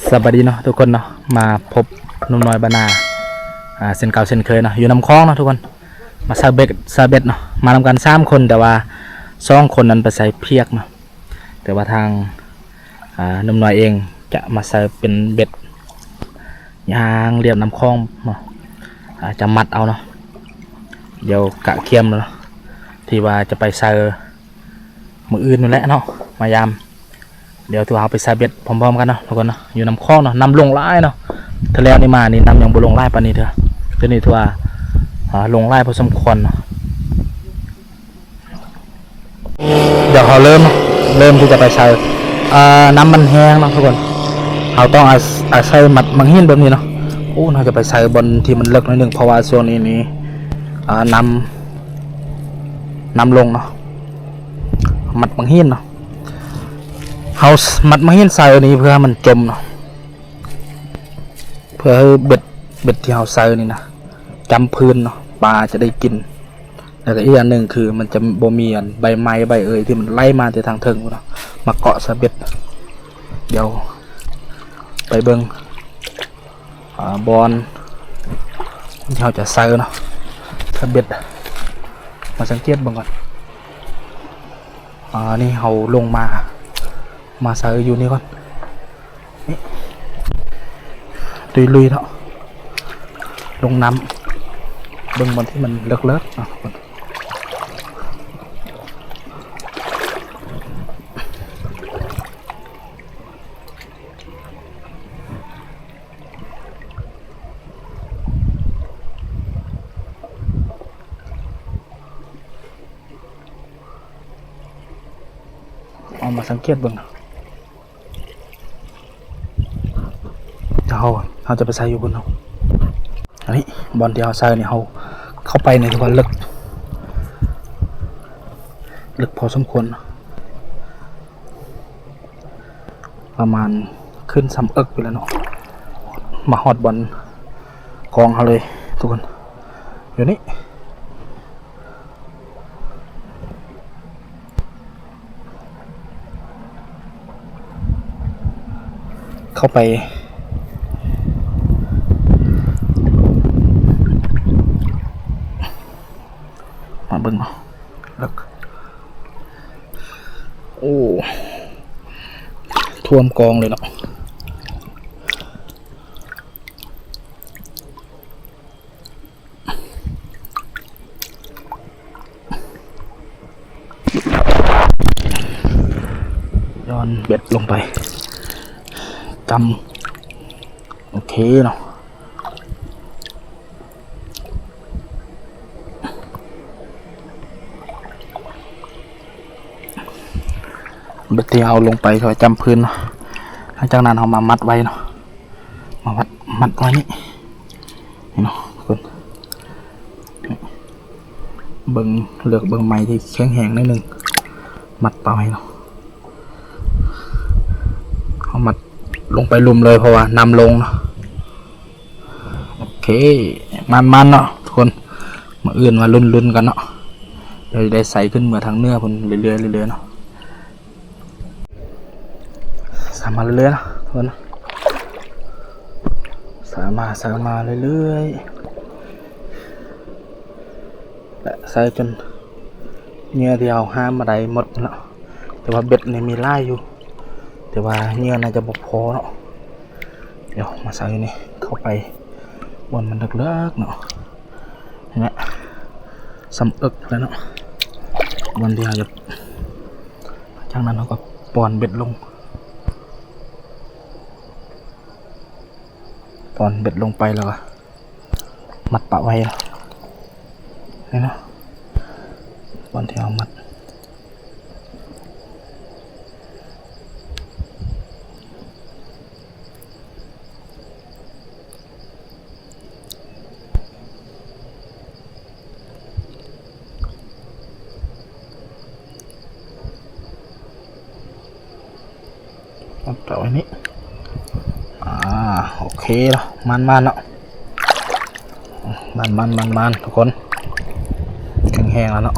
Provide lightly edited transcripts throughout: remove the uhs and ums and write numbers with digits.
สวัสดีเนาะทุกคนเนาะมาพบนุ่มน้อยบานาเส้นเก่าเส้นเคยเนาะอยู่น้ำคลองเนาะทุกคนมาซาเบ็ดเนาะมาทำกัน3 คนแต่ว่า2 คนนั้นไปใส่เพียกเนาะแต่ว่าทางนุ่มน้อยเองจะมาใส่เป็นเบ็ดยางเรียบน้ำคลองเนาะจะมัดเอาเนาะเดี๋ยวกะเคียมเนาะที่ว่าจะไปใส่มืออื่นนั่นแหละเนาะมายามเดี๋ยวตัวเอาไปใส่เบ็ดพร้อมๆกันเนาะทุกคนเนาะอยู่น้ำคลองเนาะน้ำลงไล่เนาะทะเลนี่มานี่น้ำยังบ่ลงไล่ปานนี้เถอะตัวนี้ตัวลงไล่พอสมควรเนาะเดี๋ยวเขาเริ่มที่จะไปใส่น้ำมันแห้งเนาะทุกคนเขาต้องอาศัยมัดมังหินแบบนี้เนาะโอ้เราจะไปใส่บนที่มันเลิกนิดนึงเพราะว่าช่วงนี้น้ำลงเนาะมัดมังหินเนาะเฮามัดมาเห็นใส่นี้เพื่อมันจมเนาะเพื่อให้เบ็ดที่เฮาใส่นี่นะจำพื้นเนาะปลาจะได้กินแล้วก็อีกอย่างหนึ่งคือมันจะบ่มีใบไม้ใบที่มันไล่มาจากทางเทิงเนาะมาเกาะสะเบ็ดเดี๋ยวไปเบิ่งบอลที่เฮาจะใส่เนาะสะเบ็ดมาสังเกตเบิ่งก่อนนี่เฮาลงมาใส่อยู่นี่ก่อนนี่ลุยเนาะลงน้ำเบิ่งบนที่มันเลิกเอามาสังเกตเบิ่งเขาจะไปใส่อยู่บนเขาอันนี้บอลที่เขาใส่เนี่ยเขาเข้าไปในทุกวันลึกพอสมควรประมาณขึ้นซ้ำไปแล้วเนาะมาฮอดบอลกองเขาเลยทุกคนอยู่นี่เข้าไปมาเบิ่งเนาะแล้วโอ้ท่วมกองเลยเนาะย้อนเบ็ดลงไปกำโอเคเนาะเบ็ดที่เอาลงไปเขาจำพื้นเนาะหลังจากนั้นเอามามัดไว้เนาะมามัดไว้นี่เนาะคุณเลือกเบิ่งไม้ที่แข็งแห้งนิดนึงมัดปลาไว้เนาะเอามัดลงไปลุมเลยเพราะว่านำลงเนาะโอเคมันเนาะทุกคนมาอื่นมาลุ้นกันเนาะเดี๋ยวได้ใส่ขึ้นเมื่อทางเนื้อคนเรื่อยๆเนาะสามารถเรื่อยๆนะทุกคนสามารถเรื่อยๆและใส่จนเนื้อที่เอาห้ามมาได้หมดเนาะแต่ว่าเบ็ดเนี่ยมีไล่อยู่แต่ว่าเนื้อน่าจะบกพอเนาะเดี๋ยวมาใส่นี่เข้าไปบนมันเลิกเนาะเนี่ยซ้ำแล้วเนาะบนที่เราจะจากนั้นเราก็ป้อนเบ็ดลงไปแล้วก็มัดปะไว้นี่เนาะบอลที่เอามัดปะไว้นี่โอเคเนาะมันเนาะมันทุกคนแห้งแล้วเนาะ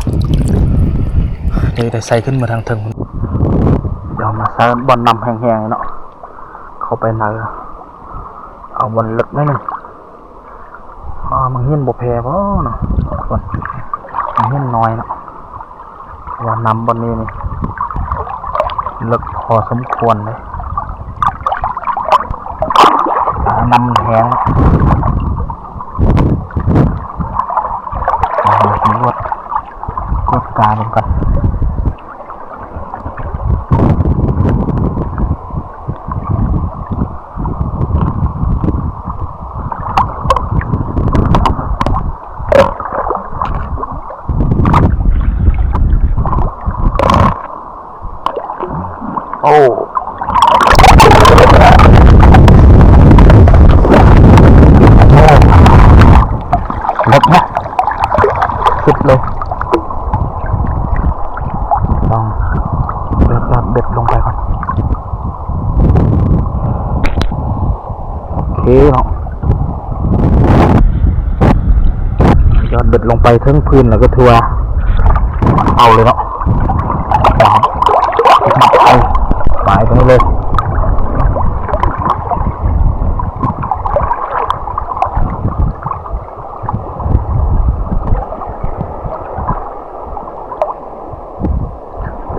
ได้ใส่ขึ้นมาทางถึงเดี๋ยวมาใส่บอลนำแห้งๆเนาะเข้า เข้าไปไหนเอาบนลึกนิดนึงมันเห็นบ่แพ้เพราะเนาะคนมันเห็นน้อยเนาะว่านำบนนี้นี่ลึกพอสมควรเลยนำแห้งสำรวจกดกาลงกันโอ้เล็กนะสุดเลยต้องเดินยอดเบ็ดลงไปก่อนโอเคเนาะยอดเบ็ดลงไปทั้งพื้นแล้วก็ทัวเอาเลยเนาะหมายตรงนี้เลย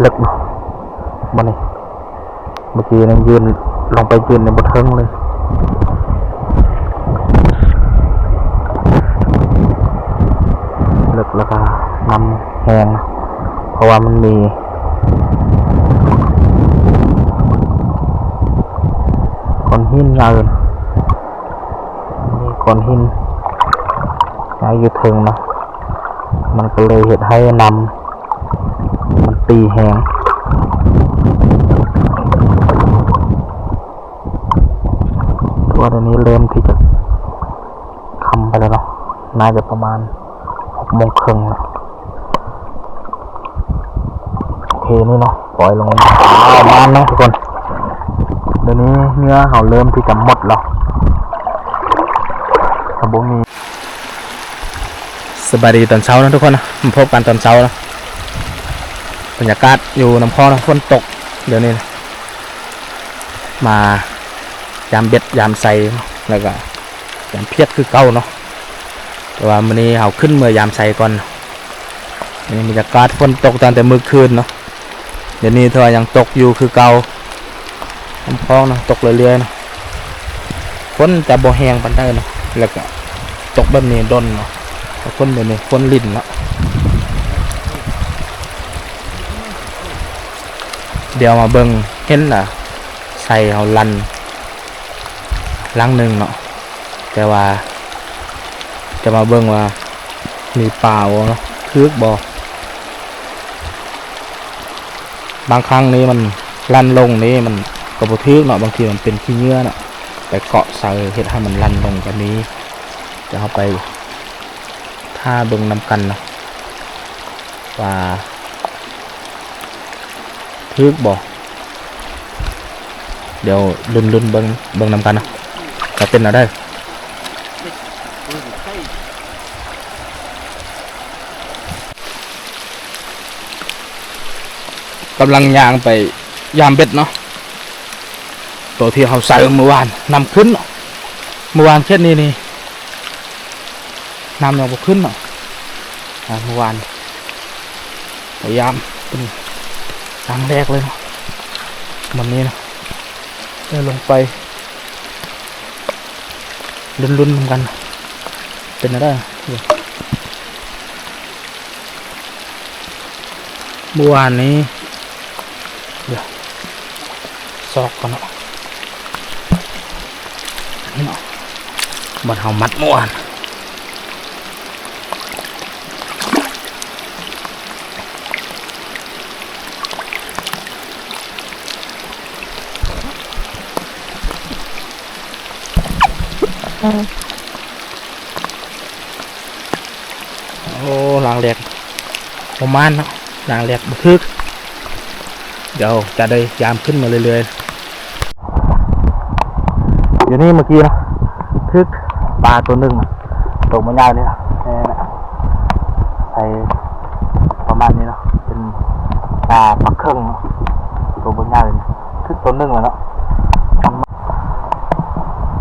ลึกบ่นี่เมื่อกี้นั่งยืนลงไปยืนในบนเทิงเลยลึกแล้วก็นำแหงเพราะว่ามันมีก้อนหินใหญ่มีก้อนหินใหญ่อยู่เทิงนะมันก็เลยเหตุให้นำมันตีแหงตัวนี้เริ่มที่จะคำไปแล้วเนาะน่าจะประมาณ6 โมงครึ่งแล้วโอเคนี่เนาะปล่อยลงประมาณเนาะทุกคนเดี๋ยวนี้เนื้อเขาเริ่มที่จะหมดแล้วสมบูรณ์มีสบายดีตอนเช้านะทุกคนนะมาพบกันตอนเช้านะบรรยากาศอยู่น้ำคลองนะฝนตกเดี๋ยวนี้นะมายามเบ็ดยามใส่แล้วก็ยามเพียดคือเก่าเนาะแต่ว่าวันนี้เขาขึ้นเมื่อยามใส่ก่อนนี่บรรยากาศฝนตกตั้งแต่มื้อคืนเนาะเดี๋ยวนี้เธอยังตกอยู่คือเก่าน้ำคลองนะตกเรื่อยๆนะฝนจะบ่แห้งปานใดเนาะแล้วก็ตกแบบนี้ดนเนาะฝนเดี๋ยวนี้ฝนลิ่นเนาะเดี๋ยวมาเบิ่งเห็นน่ะใส่เอาลันลังหนึ่งเนาะแต่ว่าจะมาเบิ่งว่ามีเปล่าเนาะคึกบ่บางครั้งนี้มันลันลงนี้มันก็บ่ทึกเนาะบางทีมันเป็นขี้เยื่อเนาะไปเกาะใส่เฮ็ดให้มันลันลงแบบนี้จะเอาไปถ้าเบิ่งนำกันเนาะว่าทึกบ่เดี๋ยวลุ้นเบิ่งนำกันเนาะจะเป็นอะไรกำลังย่างไปยามเบ็ดเนาะตัวที่เขาใส่เมื่อวานนำขึ้นเนาะเมื่อวานแค่นี้นี่นำยังบ่ขึ้นเนาะเมื่อวานพยายามเป็นครั้งแรกเลยเนาะวันนี้นะเดินลงไปลุ้นเหมือนกันเป็นอะไรเมื่อวานนี้เดี๋ยวซอกกันเนาะนี่เนาะบัดเฮามัดเมื่อวานโอ้ลางแหลกประมาณเนาะลางแหลกบุทึกเดี๋ยวจะได้ยามขึ้นมาเรื่อยๆอยู่นี่เมื่อกี้นะทึกปลาตัวหนึ่งตกมาใหญ่เลยนะใส่ประมาณนี้เนาะเป็นปลาปักเครื่องตัวบนใหญ่เลยทึกตัวหนึ่งเลยเนาะ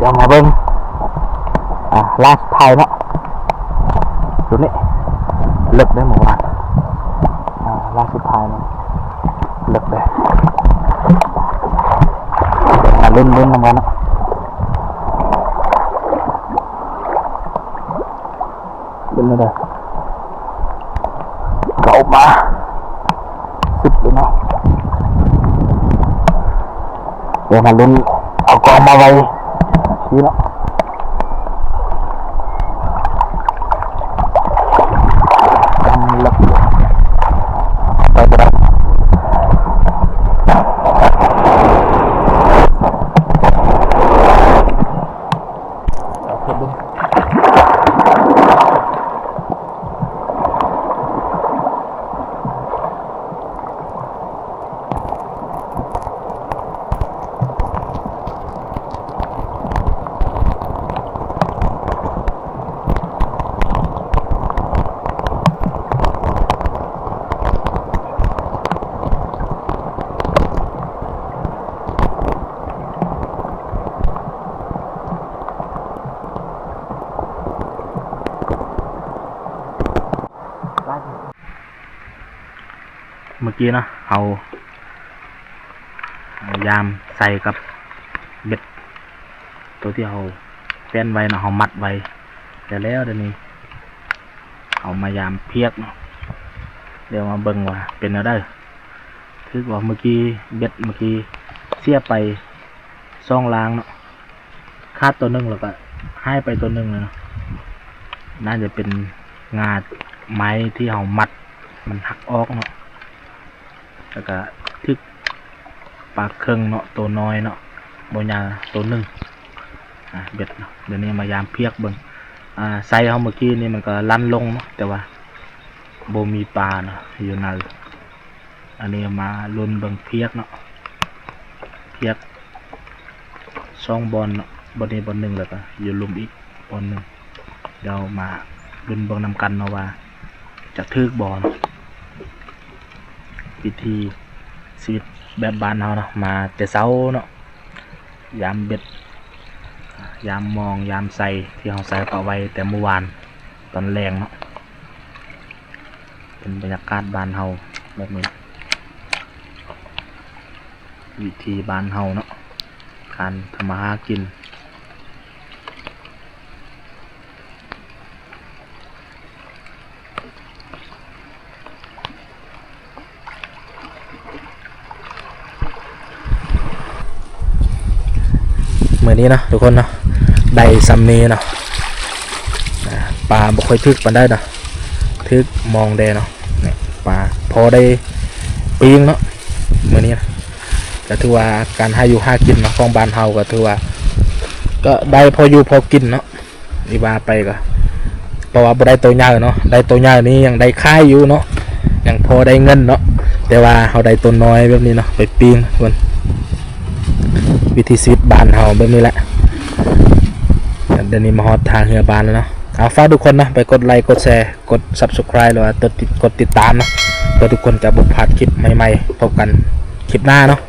ดี๋ยวมาเบิ่งล่าสุดท้ายเนาะดูนี่เลิกได้เมื่อวานล่าสุดท้ายเนาะเลิกเลยเดี๋ยวมาลุ้นๆทำกันเนาะเล่นเลยก็ออกมา10เลยเนาะเดี๋ยวมาลุ้นเอากองมาไว้ชี้เนาะกำลังไปกระดับเอาเพิ่มดูเมื่อกี้นะเอายามใส่กับเบ็ดตัวที่เราแป้นไว้นะเรามัดไว้แต่แล้วเดี๋ยวนี้เอามายามเพียกเนาะเดี๋ยวมาเบิ่งว่าเป็นอะไรคือว่าเมื่อกี้เบ็ดเมื่อกี้เสียไปซ่องล้างเนาะคาดตัวหนึ่งแล้วก็ให้ไปตัวหนึ่งเนาะน่าจะเป็นงาไม้ที่เรามัดมันหักออกเนาะแล้วก็ทึกปลาเครื่องเนาะตัวน้อยเนาะบนยาตัวหนึ่งเบ็ดเนาะเดี๋ยวนี้มายามเพียกเบิ่งไซเขาเมื่อกี้นี่มันก็ลั่นลงเนาะแต่ว่าโบมีปลาเนาะอยู่นั่นอันนี้มาลุ้นเบิ่งเพียกเนาะเพียก2 บอลเนาะบอลนี้บอลหนึ่งแล้วก็อยู่ลุมอีกบอลหนึ่งเดี๋ยวมาลุ้นเบิ่งนำกันเนาะว่าจะทึกบอลวิธีชีวิตแบบบ้านเราเนาะมาแต่เช้าเนาะยามเบ็ดยามมองยามใส่ที่เราใส่เอาไว้แต่เมื่อวานตอนแรงเนาะเป็นบรรยากาศบ้านเราแบบนี้วิธีบ้านเราเนาะการทำมาหากินเมื่อนี้นะทุกคนเนาะได้ซัมเนีเนาะปลาบ่ค่อยทึกปานได้เนาะทึกมองได้เนาะเนี่ยปลาพอได้ปีงเนาะเมื่อนี้นะก็ถือว่าการหาอยู่หากินเนาะของบ้านเฮาก็ถือว่าก็ได้พออยู่พอกินเนาะนี่ว่าไปก็เพราะว่าบ่ได้ตัวใหญ่เนาะได้ตัวใหญ่นี้ยังได้ค่ายอยู่เนาะยังพอได้เงินเนาะแต่ว่าเฮาได้ตัวน้อยแบบนี้เนาะไปปีงทุกคนวิธีชีวิตบ้านเฮาแบบนี้แหละเดี๋ยวนี้มาฮอดทางเรือบานแล้วเนาะเอาฝากทุกคนนะไปกดไลค์กดแชร์กด Subscribe หรือว่ากดติดตามเนาะเพื่อทุกคนจะบ่พลาดคลิปใหม่ๆพบกันคลิปหน้าเนาะ